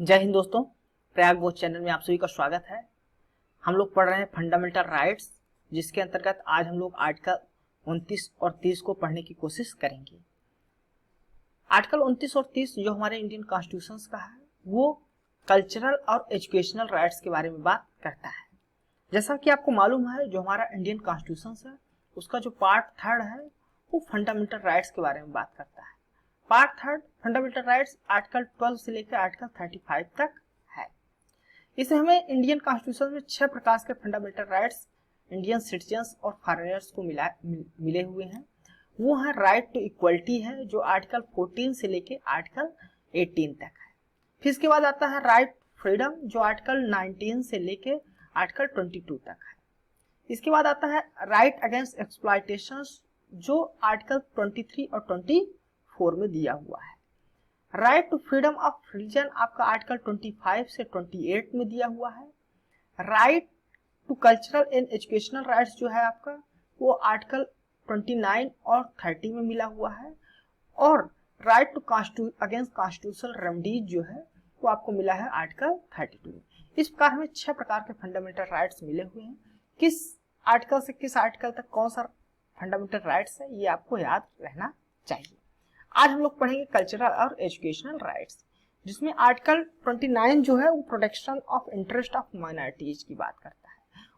जय हिंद दोस्तों, प्रयाग बोध चैनल में आप सभी का स्वागत है। हम लोग पढ़ रहे हैं फंडामेंटल राइट्स, जिसके अंतर्गत आज हम लोग आर्टिकल 29 और 30 को पढ़ने की कोशिश करेंगे। आर्टिकल 29 और 30 जो हमारे इंडियन कॉन्स्टिट्यूशन का है, वो कल्चरल और एजुकेशनल राइट्स के बारे में बात करता है। जैसा कि आपको मालूम है, जो हमारा इंडियन कॉन्स्टिट्यूशन है उसका जो पार्ट 3 है वो फंडामेंटल राइट्स के बारे में बात करता है। पार्ट 3 फंडामेंटल राइट्स आर्टिकल 12 से लेकर आर्टिकल 35 तक है। इसमें हमें इंडियन कॉन्स्टिट्यूशन में 6 प्रकार के फंडामेंटल राइट्स इंडियन सिटीजन्स और फॉरेनर्स को मिले हुए हैं। वो है राइट टू इक्वलिटी है, जो आर्टिकल 14 से लेकर आर्टिकल 18 तक है। फिर इसके बाद आता है राइट फ्रीडम, जो आर्टिकल 19 से लेकर आर्टिकल 22 तक है। इसके बाद आता है राइट अगेंस्ट एक्सप्लॉयटेशन, जो आर्टिकल 23 और 24 में दिया हुआ है। Right to freedom of religion आपका आर्टिकल 25 से 28 में दिया हुआ है। Right to cultural and educational rights जो है आपका, वो आर्टिकल 29 और 30 में मिला हुआ है। और right to against constitutional remedies जो है वो आपको मिला है आर्टिकल 32 में। इस प्रकार हमें 6 प्रकार के फंडामेंटल राइट्स मिले हुए हैं। किस आर्टिकल से किस आर्टिकल तक कौन सा फंडामेंटल राइट्स है, ये आपको याद रहना चाहिए। आज हम लोग पढ़ेंगे कल्चरल और एजुकेशनल राइट्स, जिसमें आर्टिकल 29 जो है वो protection of interest of minorities की बात करता है।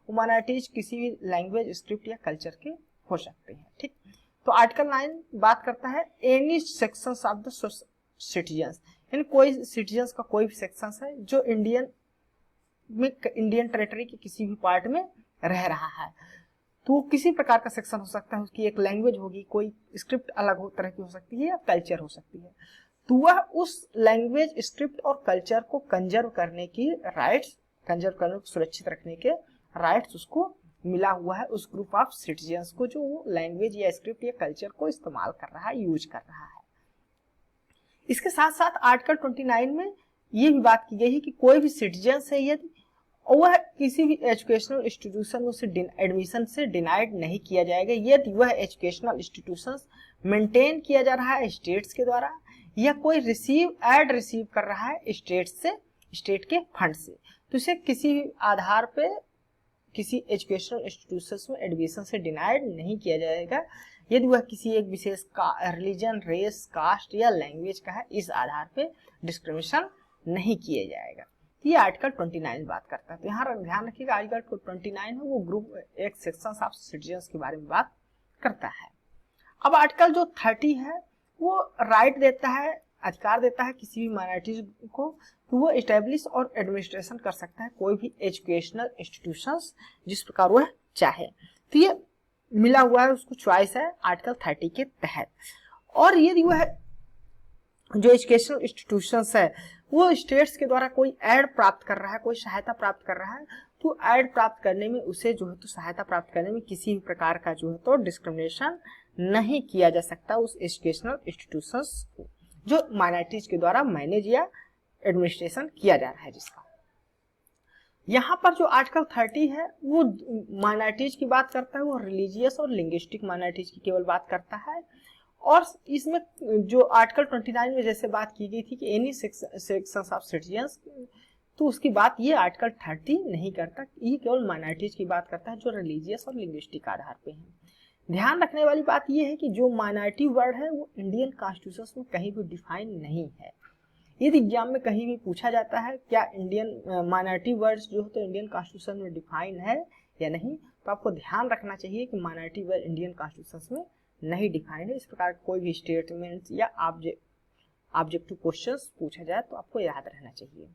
वो माइनॉरिटीज किसी भी लैंग्वेज, स्क्रिप्ट या कल्चर के हो सकते हैं, ठीक। तो आर्टिकल 9 बात करता है any sections of the citizens, यानी कोई सिटीजन्स का कोई भी सेक्शन है जो इंडियन टेरिटरी के किसी भी पार्ट में रह रहा है, तो किसी प्रकार का सेक्शन हो सकता है। उसकी एक लैंग्वेज होगी, कोई स्क्रिप्ट अलग हो तरह की हो सकती है या कल्चर हो सकती है, तो वह उस लैंग्वेज, स्क्रिप्ट और कल्चर को कंजर्व करने की राइट्स, कंजर्व करने को सुरक्षित रखने के राइट्स उसको मिला हुआ है, उस ग्रुप ऑफ सिटीजन्स को जो वो लैंग्वेज या स्क्रिप्ट या कल्चर को इस्तेमाल कर रहा है, यूज कर रहा है। इसके साथ साथ आर्टिकल 29 में ये भी बात की गई है कि कोई भी सिटीजन्स है यदि वह किसी भी एजुकेशनल इंस्टीट्यूशन में एडमिशन से डिनाइड नहीं किया जाएगा यदि वह एजुकेशनल इंस्टीट्यूशन मेंटेन किया जा रहा है स्टेट्स के द्वारा, या कोई रिसीव कर रहा है स्टेट के फंड से, तो इसे किसी भी आधार पे किसी एजुकेशनल इंस्टीट्यूशन में एडमिशन से डिनाइड नहीं किया जाएगा यदि वह किसी एक विशेष रिलीजन, रेस, कास्ट या लैंग्वेज का है। इस आधार पे डिस्क्रिमिनेशन नहीं किया जाएगा। ये आर्टिकल 29 बात करता है। तो यहाँ ध्यान रखिएगा, आर्टिकल 29 है वो ग्रुप एक सेक्शन ऑफ सिटीजन्स के बारे में बात करता है। अब आर्टिकल जो 30 है वो राइट देता है, अधिकार देता है किसी भी माइनॉरिटीज को, तो वो एस्टेब्लिश और एडमिनिस्ट्रेशन कर सकता है कोई भी एजुकेशनल इंस्टीट्यूशंस जिस प्रकार वह चाहे। तो ये मिला हुआ है, उसको चॉइस है आर्टिकल 30 के तहत। और यदि वह जो एजुकेशनल इंस्टीट्यूशंस है वो स्टेट्स के द्वारा कोई एड प्राप्त कर रहा है, कोई सहायता प्राप्त कर रहा है, तो एड प्राप्त करने में उसे जो है तो सहायता प्राप्त करने में किसी भी प्रकार का जो है तो डिस्क्रिमिनेशन नहीं किया जा सकता उस एजुकेशनल इंस्टीट्यूशंस को जो माइनॉरिटीज के द्वारा मैनेज या एडमिनिस्ट्रेशन किया जा रहा है जिसका। यहाँ पर जो आर्टिकल 30 है वो माइनॉरिटीज की बात करता है, वो रिलीजियस और लिंग्विस्टिक माइनॉरिटीज की केवल बात करता है। और इसमें जो आर्टिकल 29 में जैसे बात की गई थी कि एनी सेक्शंस ऑफ सिटीजन्स, तो उसकी बात ये आर्टिकल 30 नहीं करता। ये केवल माइनॉरिटीज की बात करता है जो रिलीजियस और लिंग्विस्टिक आधार पे है। ध्यान रखने वाली बात ये है कि जो माइनॉरिटी वर्ड है वो इंडियन कॉन्स्टिट्यूशन में कहीं भी डिफाइन नहीं है। यदि एग्जाम में कहीं भी पूछा जाता है क्या इंडियन माइनॉरिटी वर्ड्स जो है तो इंडियन कॉन्स्टिट्यूशन में डिफाइन है या नहीं, तो आपको ध्यान रखना चाहिए कि माइनॉरिटी वर्ड इंडियन कॉन्स्टिट्यूशन में नहीं डिफाइंड है। इस प्रकार कोई भी स्टेटमेंट या ऑब्जेक्टिव क्वेश्चंस पूछा जाए तो आपको याद रहना चाहिए।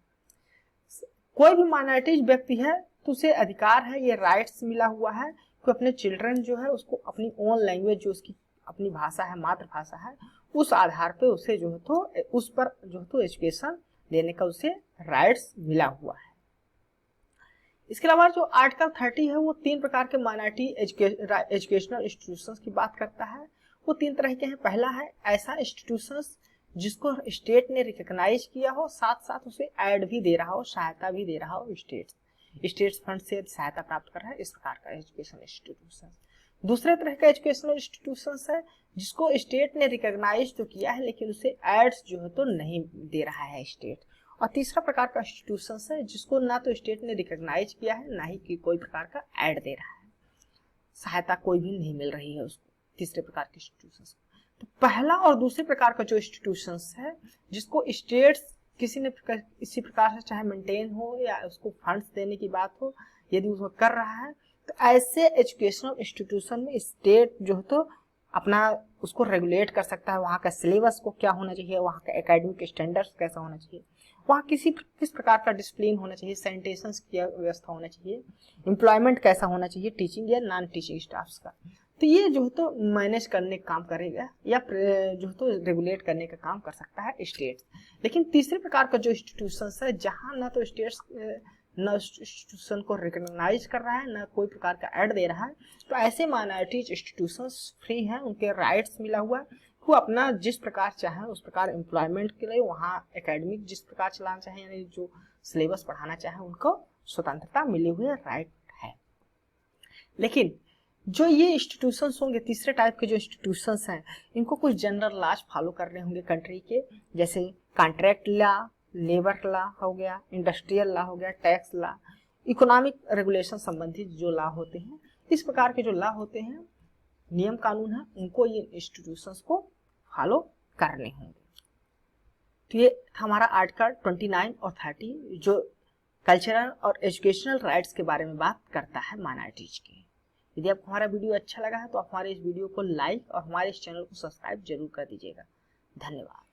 कोई भी माइनॉरिटी व्यक्ति है तो उसे अधिकार है, ये राइट्स मिला हुआ है कि अपने चिल्ड्रन जो है उसको अपनी ओन लैंग्वेज, जो उसकी अपनी भाषा है, मातृभाषा है, उस आधार पे उसे जो है तो उस पर जो है तो एजुकेशन देने का उसे राइट्स मिला हुआ है। इसके अलावा जो आर्टिकल 30 है वो 3 प्रकार के माइनॉरिटी एजुकेशनल इंस्टीट्यूशंस की बात करता है। वो 3 तरह के हैं। पहला है ऐसा इंस्टीट्यूशंस जिसको स्टेट ने रिकॉग्नाइज किया हो, साथ साथ उसे एड भी दे रहा हो, सहायता भी दे रहा हो, स्टेट्स फंड से सहायता प्राप्त कर रहा है, इस प्रकार का एजुकेशनल इंस्टीट्यूशन। दूसरे तरह का एजुकेशनल इंस्टीट्यूशंस है जिसको स्टेट ने रिकॉग्नाइज तो किया है लेकिन उसे एड्स जो है तो नहीं दे रहा है स्टेट, और तीसरा प्रकार का इंस्टीट्यूशन है जिसको ना तो स्टेट ने रिकॉग्नाइज किया है, ना ही कि कोई प्रकार का ऐड दे रहा है, सहायता कोई भी नहीं मिल रही है उसको, तीसरे प्रकार के इंस्टीट्यूशंस। तो पहला और दूसरे प्रकार का जो इंस्टीट्यूशंस है जिसको स्टेट्स किसी ने इसी प्रकार से चाहे मेंटेन हो या उसको फंड्स देने की बात हो, यदि उसको कर रहा है, तो ऐसे एजुकेशनल इंस्टीट्यूशन में स्टेट जो है तो अपना उसको रेगुलेट कर सकता है। वहाँ का सिलेबस को क्या होना चाहिए, वहाँ का एकेडमिक स्टैंडर्ड्स कैसा होना चाहिए, वहाँ किस प्रकार का डिसिप्लिन होना चाहिए, सैनिटेशन की व्यवस्था होना चाहिए, एम्प्लॉयमेंट कैसा होना चाहिए टीचिंग या नॉन टीचिंग स्टाफ्स का। तो ये जो है तो मैनेज करने का काम करेगा या जो है तो रेगुलेट करने का काम कर सकता है स्टेट्स। लेकिन तीसरे प्रकार का जो इंस्टीट्यूशंस है जहाँ ना तो स्टेट्स न इंस्टीट्यूशन को रिकॉग्नाइज कर रहा है, ना कोई प्रकार का ऐड दे रहा है, तो ऐसे माइनॉरिटीज इंस्टीट्यूशंस फ्री हैं, उनके राइट्स मिला हुआ है, वो अपना जिस प्रकार चाहे उस प्रकार एम्प्लॉयमेंट के लिए वहाँ एकेडमिक जिस प्रकार चलाना चाहे, यानी जो सिलेबस पढ़ाना चाहे उनको स्वतंत्रता मिली हुई राइट है। लेकिन जो ये इंस्टीट्यूशंस होंगे, तीसरे टाइप के जो इंस्टीट्यूशंस हैं, इनको कुछ जनरल लॉज फॉलो करने होंगे कंट्री के, जैसे कॉन्ट्रैक्ट लॉ, लेबर लॉ हो गया, इंडस्ट्रियल लॉ हो गया, टैक्स लॉ, इकोनॉमिक रेगुलेशन संबंधित जो लॉ होते हैं, इस प्रकार के जो लॉ होते हैं, नियम कानून है, उनको ये इंस्टीट्यूशंस को फॉलो करने होंगे। तो ये हमारा आर्टिकल 29 और 30 जो कल्चरल और एजुकेशनल राइट्स के बारे में बात करता है माइनॉरिटीज की। यदि आपको हमारा वीडियो अच्छा लगा है तो आप हमारे इस वीडियो को लाइक और हमारे इस चैनल को सब्सक्राइब जरूर कर दीजिएगा। धन्यवाद।